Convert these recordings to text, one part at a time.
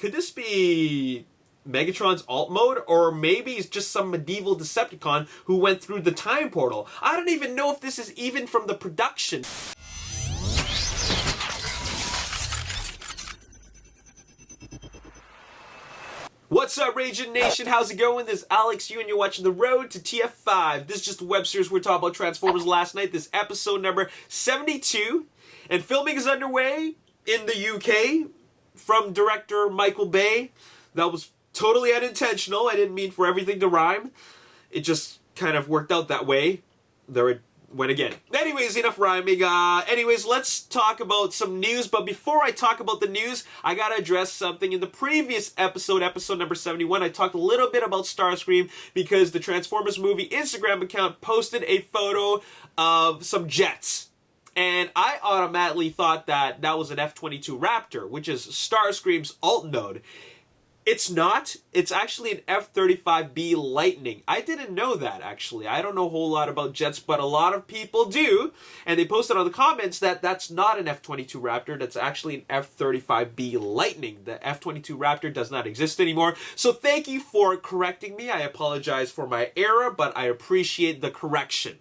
could this be Megatron's alt mode? Or maybe it's just some medieval Decepticon who went through the time portal. I don't even know if this is even from the production. What's up, Ragin Nation? How's it going? This is Alex, and you're watching The Road to TF5. This is just a web series we're talking about Transformers last night. This episode number 72. And filming is underway in the UK from director Michael Bay. That was totally unintentional. I didn't mean for everything to rhyme. It just kind of worked out that way. There it went again. Anyways, enough rhyming. Anyways, let's talk about some news. But before I talk about the news, I gotta address something. In the previous episode number 71, I talked a little bit about Starscream because the Transformers movie Instagram account posted a photo of some jets. And I automatically thought that that was an F-22 Raptor, which is Starscream's alt node. It's not. It's actually an F-35B Lightning. I didn't know that, actually. I don't know a whole lot about jets, but a lot of people do. And they posted on the comments that that's not an F-22 Raptor. That's actually an F-35B Lightning. The F-22 Raptor does not exist anymore. So thank you for correcting me. I apologize for my error, but I appreciate the correction.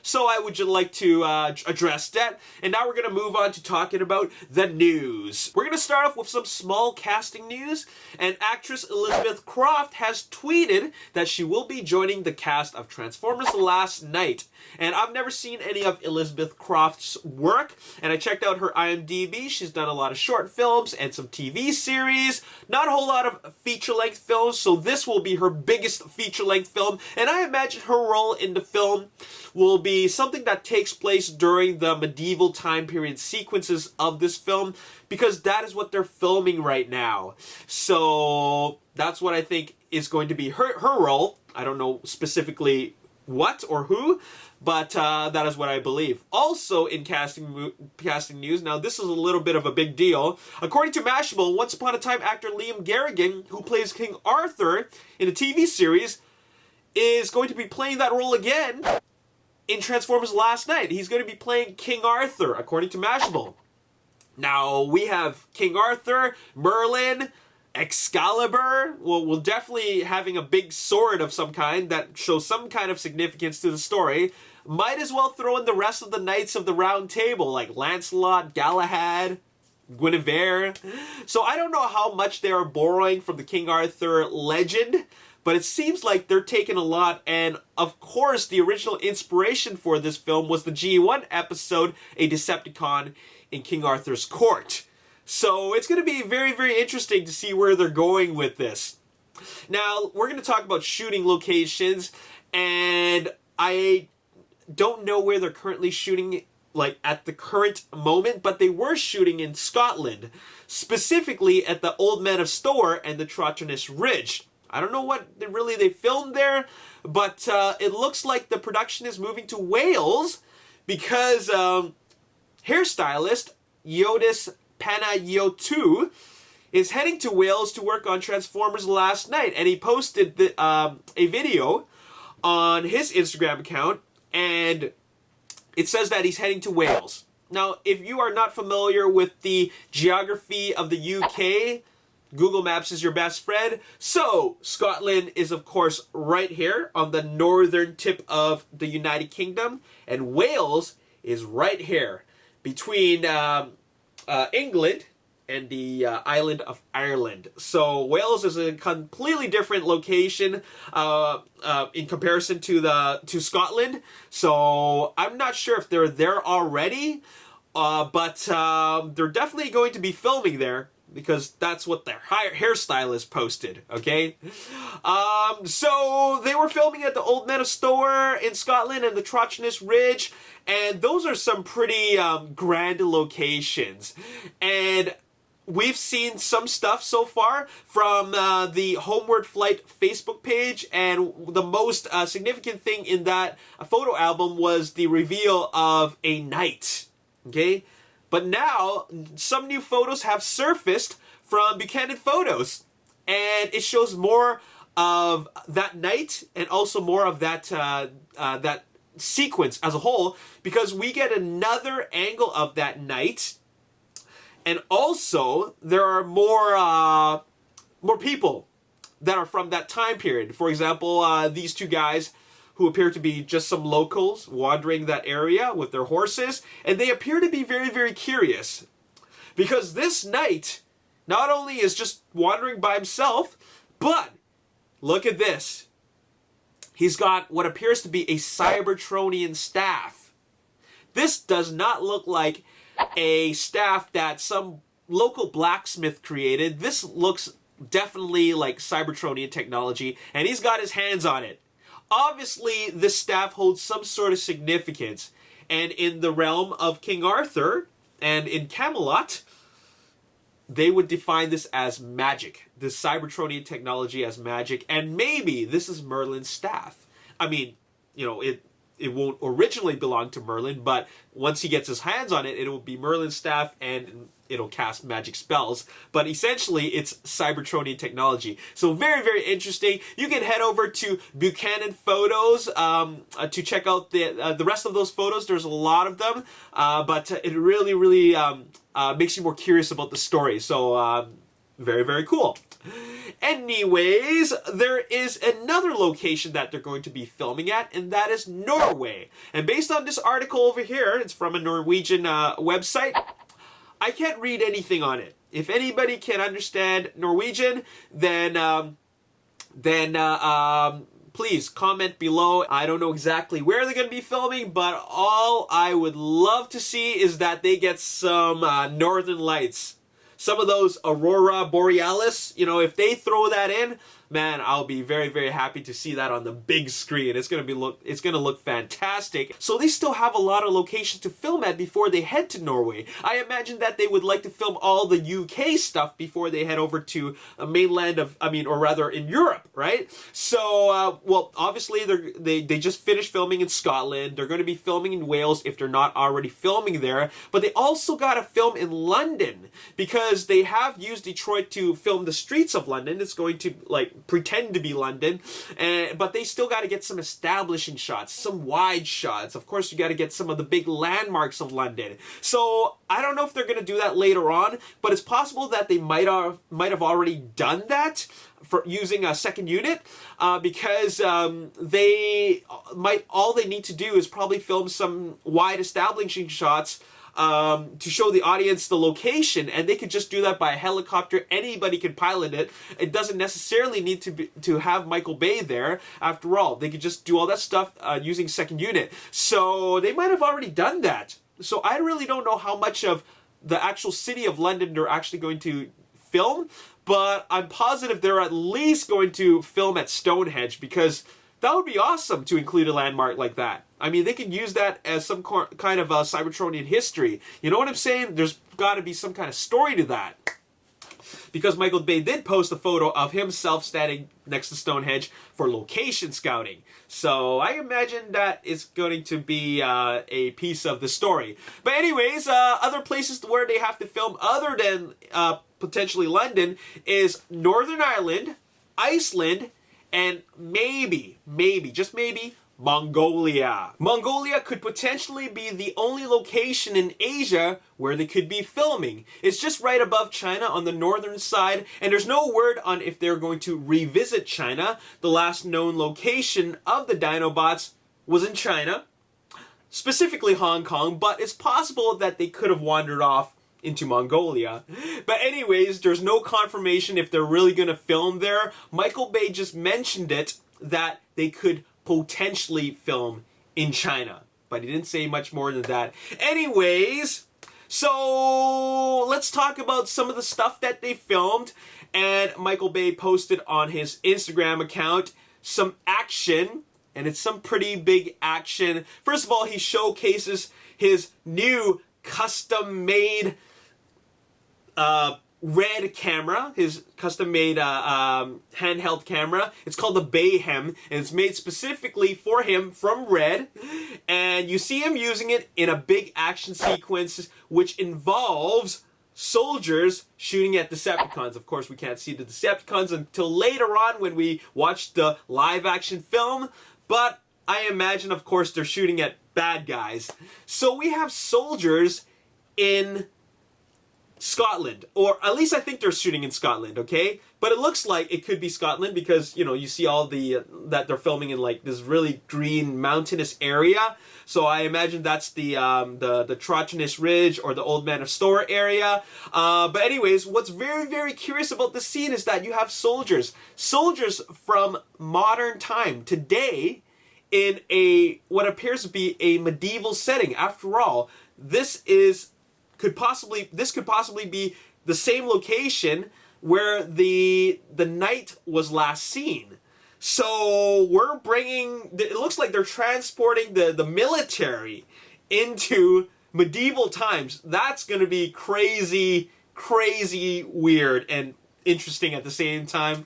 So I would like to address that. And now we're going to move on to talking about the news. We're going to start off with some small casting news. And actress Elizabeth Croft has tweeted that she will be joining the cast of Transformers last night. And I've never seen any of Elizabeth Croft's work. And I checked out her IMDb. She's done a lot of short films and some TV series. Not a whole lot of feature-length films. So this will be her biggest feature-length film. And I imagine her role in the film will be something that takes place during the medieval time period sequences of this film, because that is what they're filming right now. So that's what I think is going to be her role. I don't know specifically what or who, but that is what I believe. Also in casting news, now this is a little bit of a big deal. According to Mashable, Once Upon a Time actor Liam Garrigan, who plays King Arthur in a TV series, is going to be playing that role again in Transformers Last Night. He's going to be playing King Arthur, according to Mashable. Now, we have King Arthur, Merlin, Excalibur. Well, we're definitely having a big sword of some kind that shows some kind of significance to the story. Might as well throw in the rest of the Knights of the Round Table, like Lancelot, Galahad, Guinevere. So I don't know how much they are borrowing from the King Arthur legend, but it seems like they're taking a lot. And of course, the original inspiration for this film was the G1 episode, A Decepticon in King Arthur's Court. So it's going to be very, very interesting to see where they're going with this. Now, we're going to talk about shooting locations, and I don't know where they're currently shooting, like at the current moment, but they were shooting in Scotland, specifically at the Old Man of Storr and the Trotternis Ridge. I don't know what they filmed there, but it looks like the production is moving to Wales because hairstylist Yodis Panagiotou is heading to Wales to work on Transformers Last Night, and he posted a video on his Instagram account, and it says that he's heading to Wales. Now, if you are not familiar with the geography of the UK, Google Maps is your best friend. So, Scotland is, of course, right here on the northern tip of the United Kingdom. And Wales is right here between England and the island of Ireland. So, Wales is a completely different location in comparison to Scotland. So, I'm not sure if they're there already, but they're definitely going to be filming there, because that's what their hairstylist posted, okay? So they were filming at the Old Man of Storr in Scotland and the Trotternis Ridge, and those are some pretty grand locations. And we've seen some stuff so far from the Homeward Flight Facebook page, and the most significant thing in that photo album was the reveal of a knight, okay? But now, some new photos have surfaced from Buchanan Photos, and it shows more of that night and also more of that that sequence as a whole, because we get another angle of that night, and also there are more more people that are from that time period. For example, these two guys who appear to be just some locals wandering that area with their horses, and they appear to be very, very curious. Because this knight not only is just wandering by himself, but look at this. He's got what appears to be a Cybertronian staff. This does not look like a staff that some local blacksmith created. This looks definitely like Cybertronian technology, and he's got his hands on it. Obviously, this staff holds some sort of significance, and in the realm of King Arthur and in Camelot, they would define this as magic, this Cybertronian technology as magic, and maybe this is Merlin's staff. I mean, you know, it won't originally belong to Merlin, but once he gets his hands on it, it will be Merlin's staff, and it'll cast magic spells. But essentially, it's Cybertronian technology. So very, very interesting. You can head over to Buchanan Photos to check out the rest of those photos. There's a lot of them, but it really, really makes you more curious about the story. So very, very cool. Anyways, there is another location that they're going to be filming at, and that is Norway. And based on this article over here, it's from a Norwegian website, I can't read anything on it. If anybody can understand Norwegian, then please comment below. I don't know exactly where they're going to be filming, but all I would love to see is that they get some northern lights. Some of those Aurora Borealis, you know, if they throw that in, man, I'll be very, very happy to see that on the big screen. It's gonna look fantastic. So they still have a lot of locations to film at before they head to Norway. I imagine that they would like to film all the UK stuff before they head over to a mainland of, or rather in Europe, right? So, well, obviously they just finished filming in Scotland. They're going to be filming in Wales if they're not already filming there. But they also got to film in London because they have used Detroit to film the streets of London. It's going to, like, pretend to be London, but they still got to get some establishing shots, some wide shots. Of course, you got to get some of the big landmarks of London. So I don't know if they're going to do that later on, but it's possible that they might have already done that for using a second unit, because they might, all they need to do is probably film some wide establishing shots to show the audience the location, and they could just do that by a helicopter. Anybody can pilot it. It doesn't necessarily need to have Michael Bay there. After all, they could just do all that stuff using second unit. So they might have already done that. So I really don't know how much of the actual city of London they're actually going to film, but I'm positive they're at least going to film at Stonehenge, because that would be awesome to include a landmark like that. I mean, they could use that as some kind of Cybertronian history. You know what I'm saying? There's got to be some kind of story to that. Because Michael Bay did post a photo of himself standing next to Stonehenge for location scouting. So I imagine that it's going to be a piece of the story. But anyways, other places where they have to film other than potentially London is Northern Ireland, Iceland, and maybe, just maybe, Mongolia. Mongolia could potentially be the only location in Asia where they could be filming. It's just right above China on the northern side, and there's no word on if they're going to revisit China. The last known location of the Dinobots was in China, specifically Hong Kong, but it's possible that they could have wandered off into Mongolia. But anyways, there's no confirmation if they're really going to film there. Michael Bay just mentioned it, that they could potentially film in China, but he didn't say much more than that. Anyways, so let's talk about some of the stuff that they filmed. And Michael Bay posted on his Instagram account some action, and it's some pretty big action. First of all, he showcases his new custom-made Red camera, his custom-made handheld camera. It's called the Bayhem, and it's made specifically for him from Red. And you see him using it in a big action sequence, which involves soldiers shooting at Decepticons. Of course, we can't see the Decepticons until later on when we watch the live-action film, but I imagine, of course, they're shooting at bad guys. So we have soldiers in Scotland, or at least I think they're shooting in Scotland, okay? But it looks like it could be Scotland because, you know, you see all the, that they're filming in like this really green mountainous area. So I imagine that's the Trojanus Ridge or the Old Man of Store area. But anyways, what's very, very curious about this scene is that you have soldiers from modern time today in what appears to be a medieval setting. After all, this could possibly be the same location where the knight was last seen. So it looks like they're transporting the military into medieval times. That's going to be crazy, crazy weird and interesting at the same time.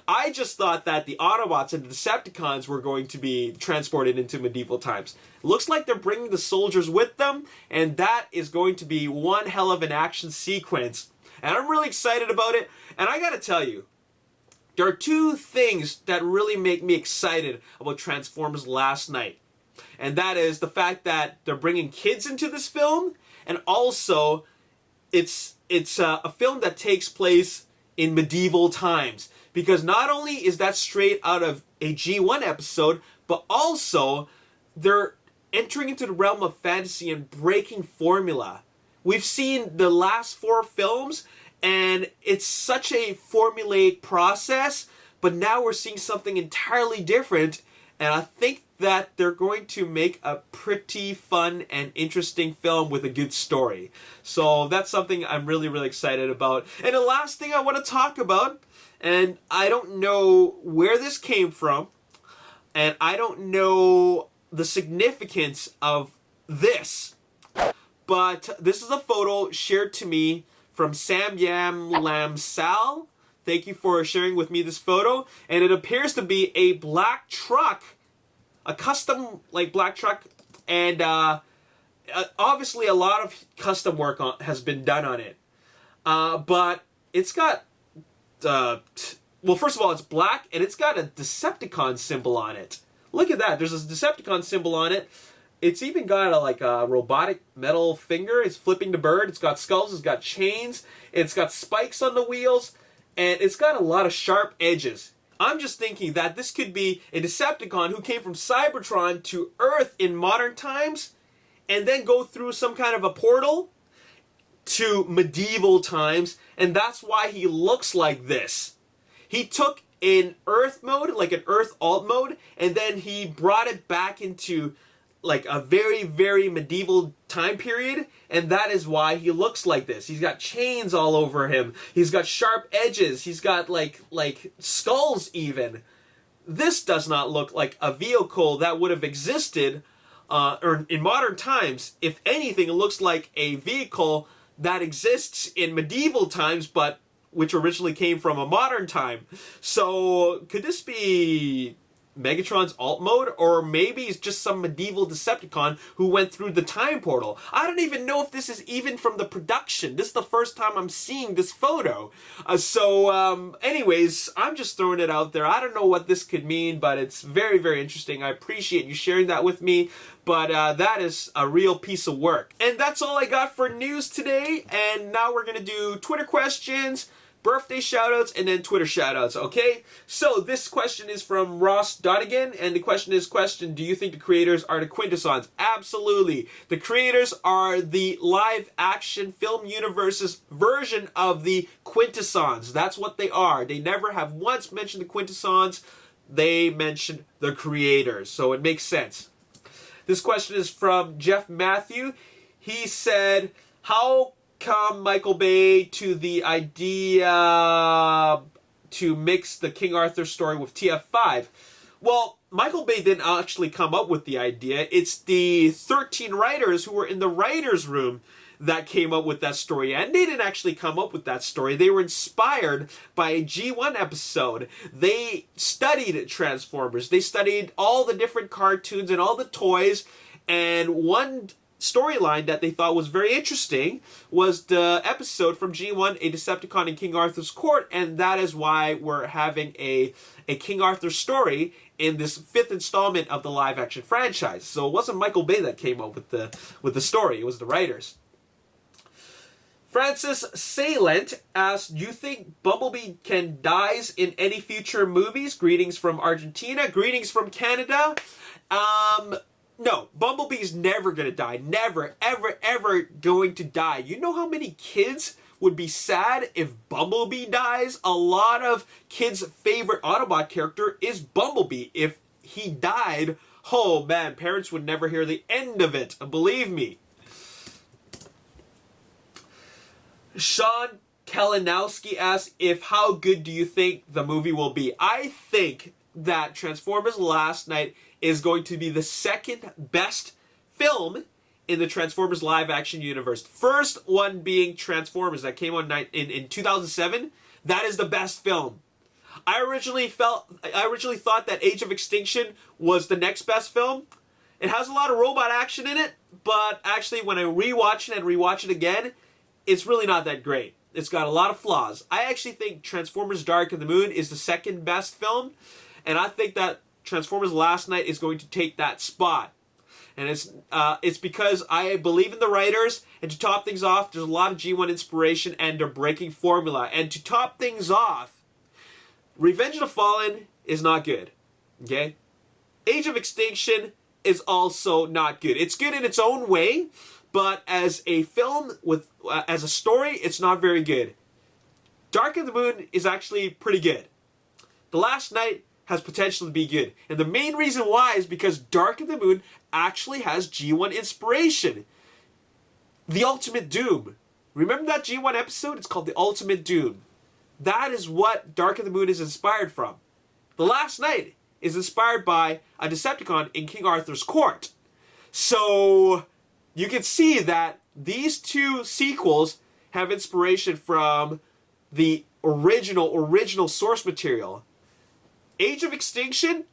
I just thought that the Autobots and the Decepticons were going to be transported into medieval times. Looks like they're bringing the soldiers with them, and that is going to be one hell of an action sequence. And I'm really excited about it. And I gotta tell you, there are two things that really make me excited about Transformers Last Night. And that is the fact that they're bringing kids into this film, and also it's a film that takes place in medieval times. Because not only is that straight out of a G1 episode, but also they're entering into the realm of fantasy and breaking formula. We've seen the last 4 films, and it's such a formulaic process, but now we're seeing something entirely different, and I think that they're going to make a pretty fun and interesting film with a good story. So that's something I'm really, really excited about. And the last thing I want to talk about, and I don't know where this came from, and I don't know the significance of this, but this is a photo shared to me from Sam Yam Lam Sal. Thank you for sharing with me this photo, and it appears to be a black truck, a custom like black truck, and obviously a lot of custom work has been done on it, but it's got well, first of all, it's black, and it's got a Decepticon symbol on it. Look at that. There's a Decepticon symbol on it. It's even got a robotic metal finger. It's flipping the bird. It's got skulls. It's got chains. It's got spikes on the wheels. And it's got a lot of sharp edges. I'm just thinking that this could be a Decepticon who came from Cybertron to Earth in modern times and then go through some kind of a portal to medieval times. And that's why he looks like this. He took in Earth mode, like an Earth alt mode, and then he brought it back into like a very, very medieval time period, and that is why he looks like this. He's got chains all over him. He's got sharp edges. He's got like skulls even. This does not look like a vehicle that would have existed or in modern times. If anything, it looks like a vehicle that exists in medieval times, but which originally came from a modern time. So could this be Megatron's alt mode, or maybe it's just some medieval Decepticon who went through the time portal? I don't even know if this is even from the production. This is the first time I'm seeing this photo. Anyways, I'm just throwing it out there. I don't know what this could mean, but it's very, very interesting. I appreciate you sharing that with me, but that is a real piece of work. And that's all I got for news today, and now we're gonna do Twitter questions, birthday shoutouts, and then Twitter shoutouts, okay? So this question is from Ross Donegan, and the question is, do you think the creators are the Quintessons? Absolutely. The creators are the live-action film universe's version of the Quintessons. That's what they are. They never have once mentioned the Quintessons. They mentioned the creators, so it makes sense. This question is from Jeff Matthew. He said, how come Michael Bay to the idea to mix the King Arthur story with TF5? Well, Michael Bay didn't actually come up with the idea. It's the 13 writers who were in the writer's room that came up with that story. And they didn't actually come up with that story. They were inspired by a G1 episode. They studied Transformers. They studied all the different cartoons and all the toys. And one storyline that they thought was very interesting was the episode from G1, A Decepticon in King Arthur's Court, and that is why we're having a King Arthur story in this 5th installment of the live-action franchise. So it wasn't Michael Bay that came up with the story, it was the writers. Francis Salent asks, do you think Bumblebee can dies in any future movies? Greetings from Argentina. Greetings from Canada. No, Bumblebee's never gonna die. Never, ever, ever going to die. You know how many kids would be sad if Bumblebee dies? A lot of kids' favorite Autobot character is Bumblebee. If he died, oh man, parents would never hear the end of it. Believe me. Sean Kalinowski asks, how good do you think the movie will be? I think that Transformers Last Night is going to be the second best film in the Transformers live action universe. First one being Transformers that came out in 2007. That is the best film. I originally thought that Age of Extinction was the next best film. It has a lot of robot action in it, but actually when I rewatch it and rewatch it again, it's really not that great. It's got a lot of flaws. I actually think Transformers Dark of the Moon is the second best film, and I think that Transformers Last Night is going to take that spot. And it's because I believe in the writers, and to top things off, there's a lot of G1 inspiration, and they're breaking formula. And to top things off, Revenge of the Fallen is not good, okay? Age of Extinction is also not good. It's good in its own way, but as a film, as a story, it's not very good. Dark of the Moon is actually pretty good. The Last Night has potential to be good. And the main reason why is because Dark of the Moon actually has G1 inspiration. The Ultimate Doom. Remember that G1 episode? It's called The Ultimate Doom. That is what Dark of the Moon is inspired from. The Last Night is inspired by a Decepticon in King Arthur's court. So you can see that these two sequels have inspiration from the original source material. Age of Extinction?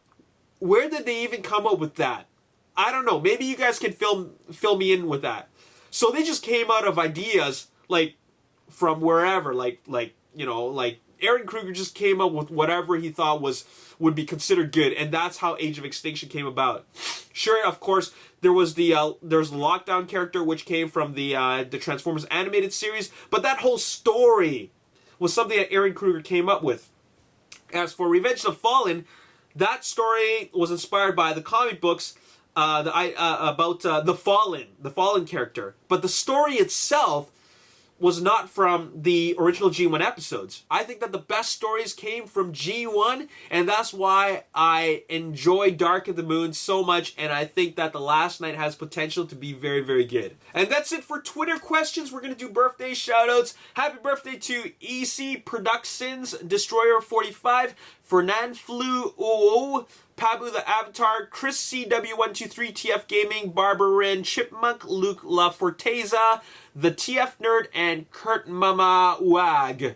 Where did they even come up with that? I don't know. Maybe you guys can fill me in with that. So they just came out of ideas like from wherever, like Aaron Kruger just came up with whatever he thought would be considered good, and that's how Age of Extinction came about. Sure, of course, there was the Lockdown character, which came from the Transformers animated series, but that whole story was something that Aaron Kruger came up with. As for Revenge of the Fallen, that story was inspired by the comic books about the Fallen character, but the story itself was not from the original G1 episodes. I think that the best stories came from G1, and that's why I enjoy Dark of the Moon so much, and I think that The Last Night has potential to be very, very good. And that's it for Twitter questions. We're going to do birthday shoutouts. Happy birthday to EC Productions, Destroyer45, Fernan Flu OO, Pabu the Avatar, Chris CW123, TF Gaming, Barbarin Chipmunk, Luke La Forteza, The TF Nerd, and Kurt Mama Wag.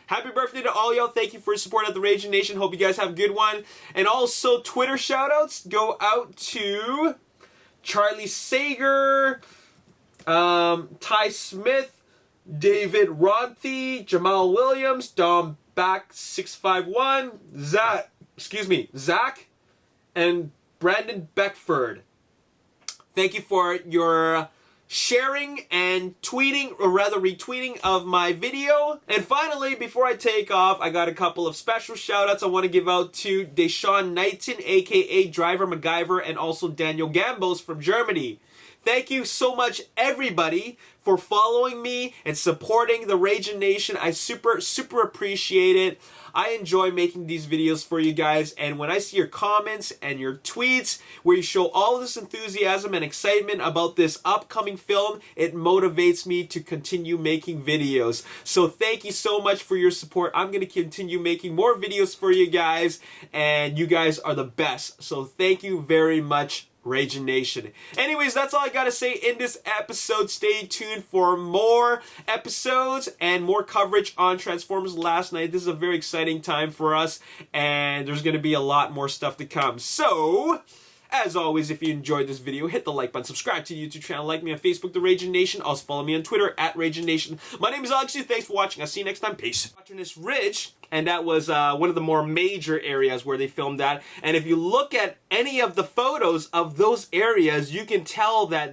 Happy birthday to all y'all. Thank you for your support at the Ragin Nation. Hope you guys have a good one. And also, Twitter shoutouts go out to Charlie Sager, Ty Smith, David Ronthe, Jamal Williams, Dom Back 651, Zach, and Brandon Beckford. Thank you for your sharing and tweeting, or rather retweeting of my video. And finally, before I take off, I got a couple of special shoutouts I want to give out to Deshaun Knighton, aka Driver MacGyver, and also Daniel Gambos from Germany. Thank you so much, everybody, for following me and supporting the Ragin Nation. I super appreciate it. I enjoy making these videos for you guys, and when I see your comments and your tweets where you show all this enthusiasm and excitement about this upcoming film, it motivates me to continue making videos. So thank you so much for your support. I'm going to continue making more videos for you guys, and you guys are the best. So thank you very much, Ragin Nation. Anyways, that's all I gotta say in this episode. Stay tuned for more episodes and more coverage on Transformers Last Night. This is a very exciting time for us, and there's gonna be a lot more stuff to come. So, as always, if you enjoyed this video, hit the like button, subscribe to the YouTube channel, like me on Facebook, The Ragin Nation. Also follow me on Twitter, @Ragin Nation. My name is Alex. Thanks for watching. I'll see you next time. Peace. Wilderness Ridge, and that was one of the more major areas where they filmed that. And if you look at any of the photos of those areas, you can tell that